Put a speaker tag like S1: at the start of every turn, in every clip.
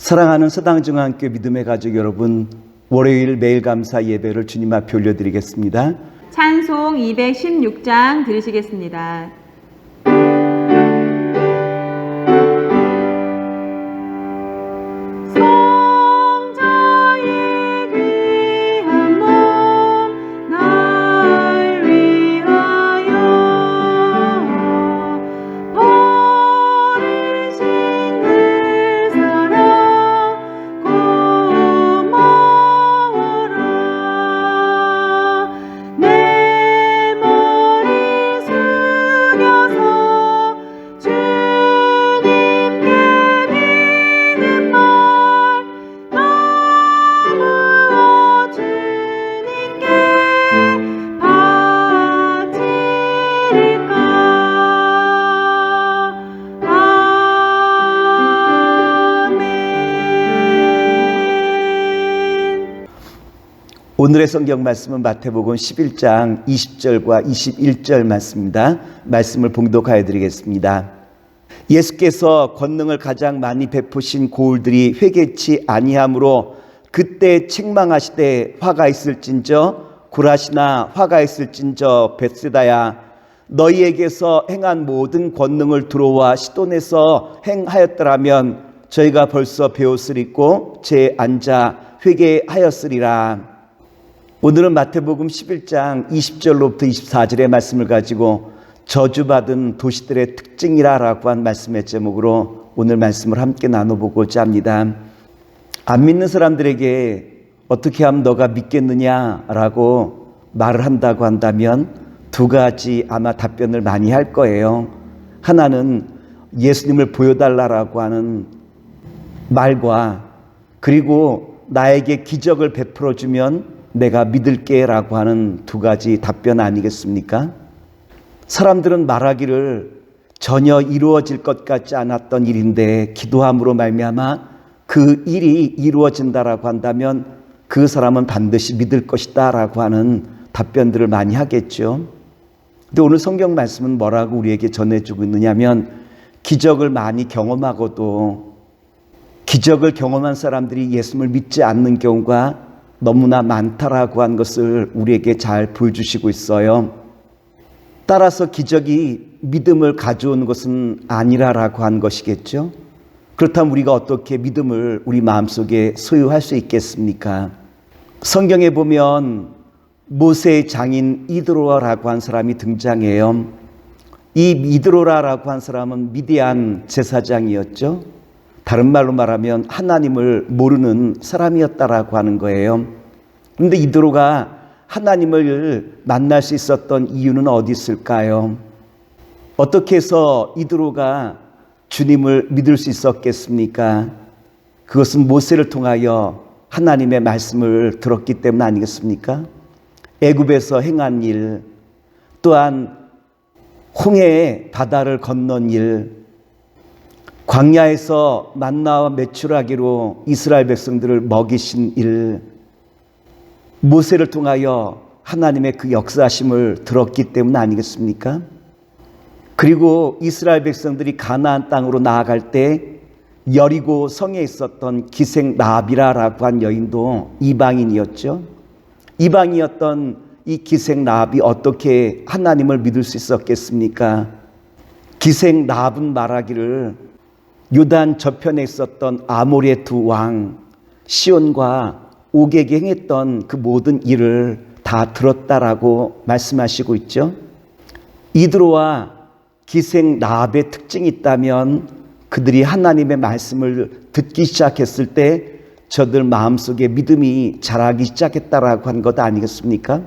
S1: 사랑하는 서당중앙교회 믿음의 가족 여러분, 월요일 매일 감사 예배를 주님 앞에 올려드리겠습니다.
S2: 찬송 216장 들으시겠습니다.
S1: 오늘의 성경 말씀은 마태복음 11장 20절과 21절 말씀입니다. 말씀을 봉독하여 드리겠습니다. 예수께서 권능을 가장 많이 베푸신 고울들이 회개치 아니하므로 그때 책망하시되 화가 있을진저 고라시나 화가 있을진저 벳세다야 너희에게서 행한 모든 권능을 두로와 시돈에서 행하였더라면 저희가 벌써 배웠으리고 제 앉아 회개하였으리라. 오늘은 마태복음 11장 20절로부터 24절의 말씀을 가지고 저주받은 도시들의 특징이라고 한 말씀의 제목으로 오늘 말씀을 함께 나눠보고자 합니다. 안 믿는 사람들에게 어떻게 하면 너가 믿겠느냐라고 말을 한다고 한다면 두 가지 아마 답변을 많이 할 거예요. 하나는 예수님을 보여달라고 하는 말과 그리고 나에게 기적을 베풀어주면 내가 믿을게 라고 하는 두 가지 답변 아니겠습니까? 사람들은 말하기를 전혀 이루어질 것 같지 않았던 일인데 기도함으로 말미암아 그 일이 이루어진다라고 한다면 그 사람은 반드시 믿을 것이다 라고 하는 답변들을 많이 하겠죠. 근데 오늘 성경 말씀은 뭐라고 우리에게 전해주고 있느냐면 기적을 많이 경험하고도 기적을 경험한 사람들이 예수님을 믿지 않는 경우가 너무나 많다라고 한 것을 우리에게 잘 보여주시고 있어요. 따라서 기적이 믿음을 가져오는 것은 아니라라고 한 것이겠죠. 그렇다면 우리가 어떻게 믿음을 우리 마음속에 소유할 수 있겠습니까? 성경에 보면 모세의 장인 이드로라고 한 사람이 등장해요. 이 이드로라고 한 사람은 미디안 제사장이었죠. 다른 말로 말하면 하나님을 모르는 사람이었다라고 하는 거예요. 그런데 이드로가 하나님을 만날 수 있었던 이유는 어디 있을까요? 어떻게 해서 이드로가 주님을 믿을 수 있었겠습니까? 그것은 모세를 통하여 하나님의 말씀을 들었기 때문 아니겠습니까? 애굽에서 행한 일, 또한 홍해의 바다를 건넌 일, 광야에서 만나와 메추라기로 이스라엘 백성들을 먹이신 일, 모세를 통하여 하나님의 그 역사심을 들었기 때문 아니겠습니까? 그리고 이스라엘 백성들이 가나안 땅으로 나아갈 때 여리고 성에 있었던 기생 라합이라고 한 여인도 이방인이었죠. 이방이었던 이 기생 라합이 어떻게 하나님을 믿을 수 있었겠습니까? 기생 라합은 말하기를 요단 저편에 있었던 아모리의 두 왕 시온과 옥에게 행했던 그 모든 일을 다 들었다라고 말씀하시고 있죠. 이드로와 기생 라합의 특징이 있다면 그들이 하나님의 말씀을 듣기 시작했을 때 저들 마음속에 믿음이 자라기 시작했다라고 한 것 아니겠습니까?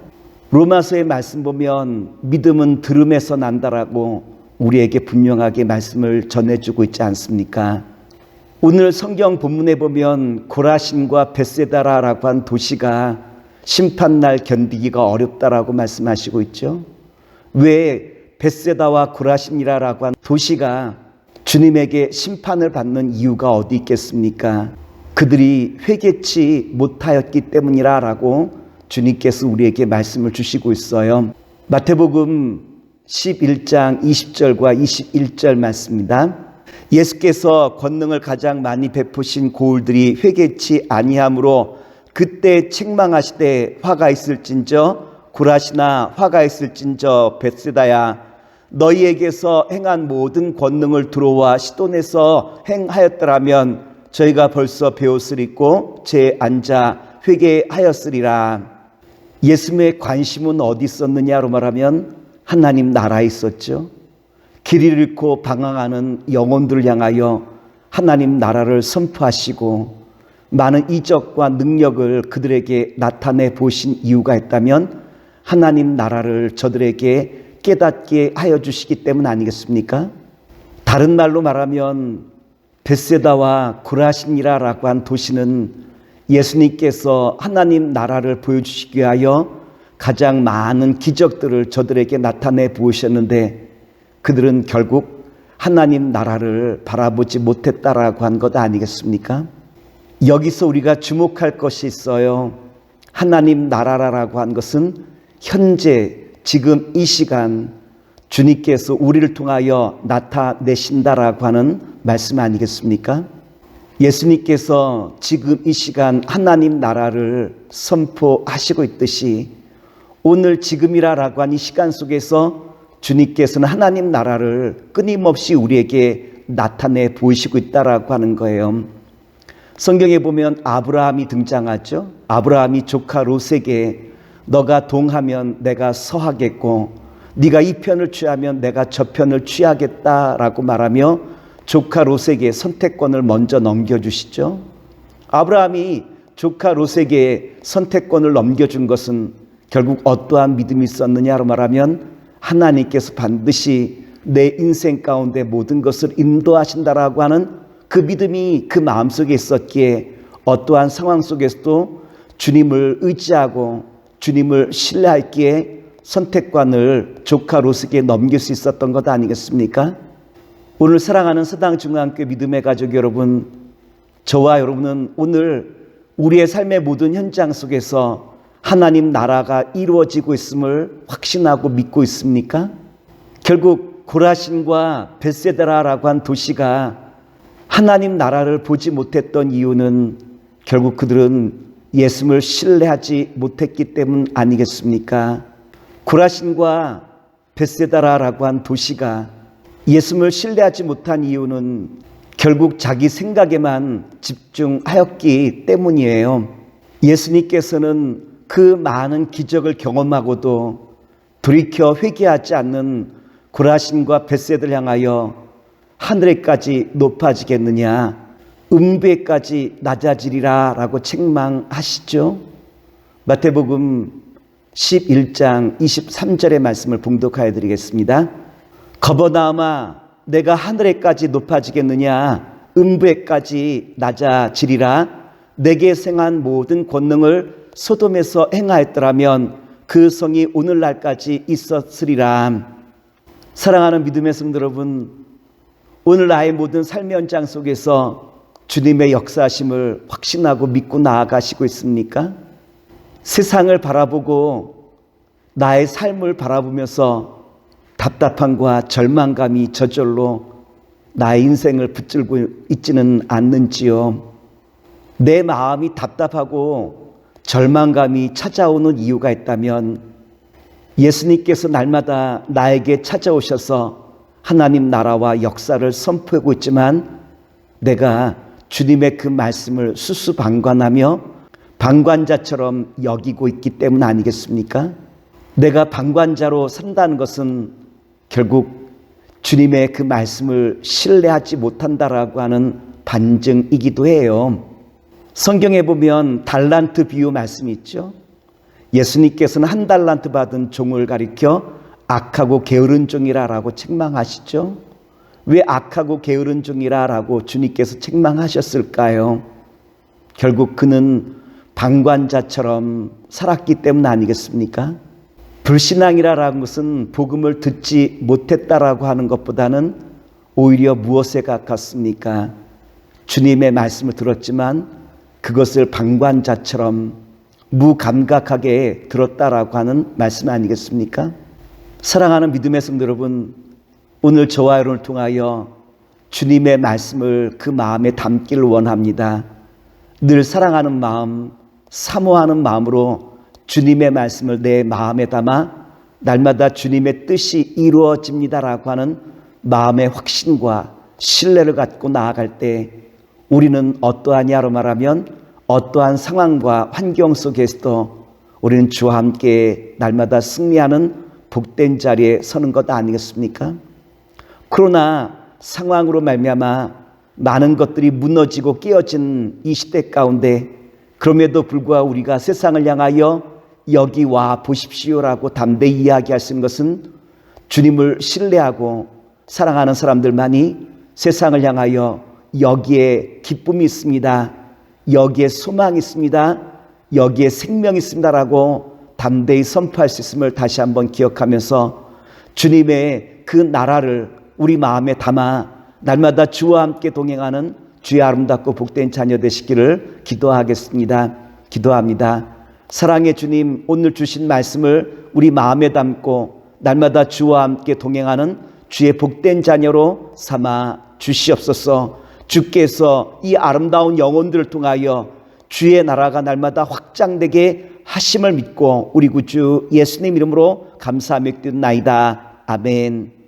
S1: 로마서의 말씀 보면 믿음은 들음에서 난다라고 우리에게 분명하게 말씀을 전해주고 있지 않습니까? 오늘 성경 본문에 보면 고라신과 벳세다라고 한 도시가 심판날 견디기가 어렵다라고 말씀하시고 있죠. 왜 벳세다와 고라신이라고 한 도시가 주님에게 심판을 받는 이유가 어디 있겠습니까? 그들이 회개치 못하였기 때문이라고 주님께서 우리에게 말씀을 주시고 있어요. 마태복음 11장 20절과 21절 말씀입니다. 예수께서 권능을 가장 많이 베푸신 고울들이 회개치 아니하므로 그때 책망하시되 화가 있을진저 구라시나 화가 있을진저 벳세다야 너희에게서 행한 모든 권능을 두로와 시돈에서 행하였더라면 저희가 벌써 배웠으리고 제 앉아 회개하였으리라. 예수님의 관심은 어디 있었느냐로 말하면 하나님 나라에 있었죠. 길을 잃고 방황하는 영혼들을 향하여 하나님 나라를 선포하시고 많은 이적과 능력을 그들에게 나타내 보신 이유가 있다면 하나님 나라를 저들에게 깨닫게 하여 주시기 때문 아니겠습니까? 다른 말로 말하면 벳세다와 구라신이라고 한 도시는 예수님께서 하나님 나라를 보여주시기 위하여 가장 많은 기적들을 저들에게 나타내 보이셨는데 그들은 결국 하나님 나라를 바라보지 못했다라고 한 것 아니겠습니까? 여기서 우리가 주목할 것이 있어요. 하나님 나라라고 한 것은 현재 지금 이 시간 주님께서 우리를 통하여 나타내신다라고 하는 말씀 아니겠습니까? 예수님께서 지금 이 시간 하나님 나라를 선포하시고 있듯이 오늘 지금이라고 하는 이 시간 속에서 주님께서는 하나님 나라를 끊임없이 우리에게 나타내 보이시고 있다라고 하는 거예요. 성경에 보면 아브라함이 등장하죠. 아브라함이 조카 롯에게 너가 동하면 내가 서하겠고 네가 이 편을 취하면 내가 저 편을 취하겠다라고 말하며 조카 롯에게 선택권을 먼저 넘겨주시죠. 아브라함이 조카 롯에게 선택권을 넘겨준 것은 결국 어떠한 믿음이 있었느냐로 말하면 하나님께서 반드시 내 인생 가운데 모든 것을 인도하신다라고 하는 그 믿음이 그 마음속에 있었기에 어떠한 상황 속에서도 주님을 의지하고 주님을 신뢰했기에 선택권을 조카 롯에게 넘길 수 있었던 것 아니겠습니까? 오늘 사랑하는 서당중앙교회 믿음의 가족 여러분, 저와 여러분은 오늘 우리의 삶의 모든 현장 속에서 하나님 나라가 이루어지고 있음을 확신하고 믿고 있습니까? 결국 고라신과 벳세다라고 한 도시가 하나님 나라를 보지 못했던 이유는 결국 그들은 예수님을 신뢰하지 못했기 때문 아니겠습니까? 고라신과 벳세다라고 한 도시가 예수님을 신뢰하지 못한 이유는 결국 자기 생각에만 집중하였기 때문이에요. 예수님께서는 그 많은 기적을 경험하고도 돌이켜 회개하지 않는 고라신과 벳세다를 향하여 하늘에까지 높아지겠느냐, 음부에까지 낮아지리라 라고 책망하시죠. 마태복음 11장 23절의 말씀을 봉독하여 드리겠습니다. 거버나움아 내가 하늘에까지 높아지겠느냐, 음부에까지 낮아지리라. 내게 생한 모든 권능을 소돔에서 행하였더라면 그 성이 오늘날까지 있었으리라. 사랑하는 믿음의 성도 여러분, 오늘 나의 모든 삶의 현장 속에서 주님의 역사하심을 확신하고 믿고 나아가시고 있습니까? 세상을 바라보고 나의 삶을 바라보면서 답답함과 절망감이 저절로 나의 인생을 붙들고 있지는 않는지요? 내 마음이 답답하고 절망감이 찾아오는 이유가 있다면 예수님께서 날마다 나에게 찾아오셔서 하나님 나라와 역사를 선포하고 있지만 내가 주님의 그 말씀을 수수방관하며 방관자처럼 여기고 있기 때문 아니겠습니까? 내가 방관자로 산다는 것은 결국 주님의 그 말씀을 신뢰하지 못한다라고 하는 반증이기도 해요. 성경에 보면 달란트 비유 말씀이 있죠. 예수님께서는 1달란트 받은 종을 가리켜 악하고 게으른 종이라고 책망하시죠. 왜 악하고 게으른 종이라고 주님께서 책망하셨을까요? 결국 그는 방관자처럼 살았기 때문 아니겠습니까? 불신앙이라는 것은 복음을 듣지 못했다라고 하는 것보다는 오히려 무엇에 가깝습니까? 주님의 말씀을 들었지만 그것을 방관자처럼 무감각하게 들었다라고 하는 말씀 아니겠습니까? 사랑하는 믿음의 성도 여러분, 오늘 저와 여러분을 통하여 주님의 말씀을 그 마음에 담기를 원합니다. 늘 사랑하는 마음, 사모하는 마음으로 주님의 말씀을 내 마음에 담아 날마다 주님의 뜻이 이루어집니다라고 하는 마음의 확신과 신뢰를 갖고 나아갈 때 우리는 어떠하냐로 말하면 어떠한 상황과 환경 속에서도 우리는 주와 함께 날마다 승리하는 복된 자리에 서는 것 아니겠습니까? 그러나 상황으로 말미암아 많은 것들이 무너지고 깨어진 이 시대 가운데 그럼에도 불구하고 우리가 세상을 향하여 여기 와 보십시오라고 담대히 이야기할 수 있는 것은 주님을 신뢰하고 사랑하는 사람들만이 세상을 향하여 여기에 기쁨이 있습니다, 여기에 소망이 있습니다, 여기에 생명이 있습니다라고 담대히 선포할 수 있음을 다시 한번 기억하면서 주님의 그 나라를 우리 마음에 담아 날마다 주와 함께 동행하는 주의 아름답고 복된 자녀 되시기를 기도하겠습니다. 기도합니다. 사랑의 주님, 오늘 주신 말씀을 우리 마음에 담고 날마다 주와 함께 동행하는 주의 복된 자녀로 삼아 주시옵소서. 주께서 이 아름다운 영혼들을 통하여 주의 나라가 날마다 확장되게 하심을 믿고 우리 구주 예수님 이름으로 감사하며 기도나이다. 아멘.